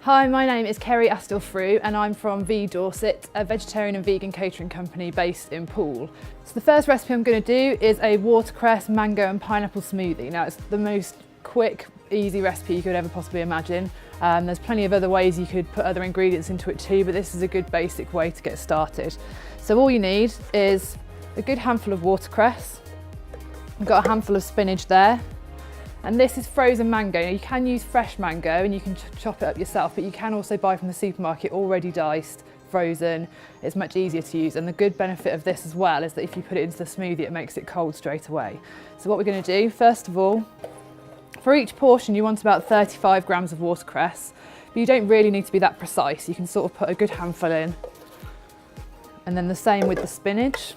Hi, my name is Kerry Astle-Frew and I'm from V Dorset, a vegetarian and vegan catering company based in Poole. So the first recipe I'm going to do is a watercress, mango and pineapple smoothie. Now it's the most quick, easy recipe you could ever possibly imagine. There's plenty of other ways you could put other ingredients into it too, but this is a good basic way to get started. So all you need is a good handful of watercress. I've got a handful of spinach there. And this is frozen mango. Now you can use fresh mango and you can chop it up yourself, but you can also buy from the supermarket already diced, frozen. It's much easier to use. And the good benefit of this as well is that if you put it into the smoothie, it makes it cold straight away. So what we're going to do, first of all, for each portion you want about 35 grams of watercress, but you don't really need to be that precise. You can sort of put a good handful in. And then the same with the spinach.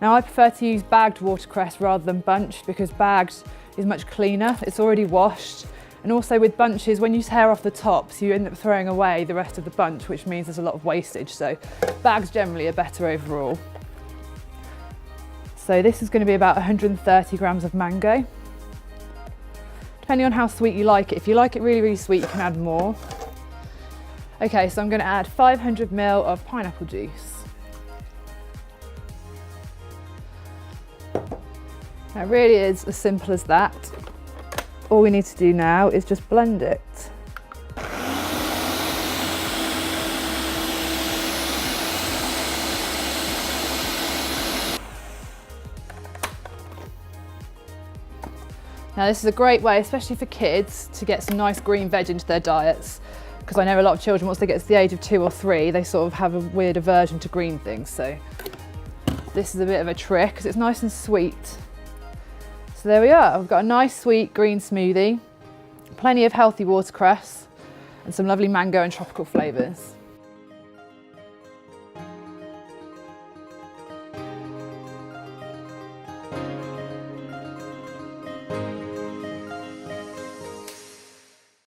Now I prefer to use bagged watercress rather than bunched because bagged is much cleaner, it's already washed. And also with bunches, when you tear off the tops, you end up throwing away the rest of the bunch, which means there's a lot of wastage. So bags generally are better overall. So this is going to be about 130 grams of mango. Depending on how sweet you like it. If you like it really, really sweet, you can add more. Okay, so I'm going to add 500 ml of pineapple juice. Now it really is as simple as that. All we need to do now is just blend it. Now this is a great way, especially for kids, to get some nice green veg into their diets. Because I know a lot of children, once they get to the age of 2 or 3, they sort of have a weird aversion to green things. So this is a bit of a trick because it's nice and sweet. So there we are, we've got a nice sweet green smoothie, plenty of healthy watercress and some lovely mango and tropical flavours.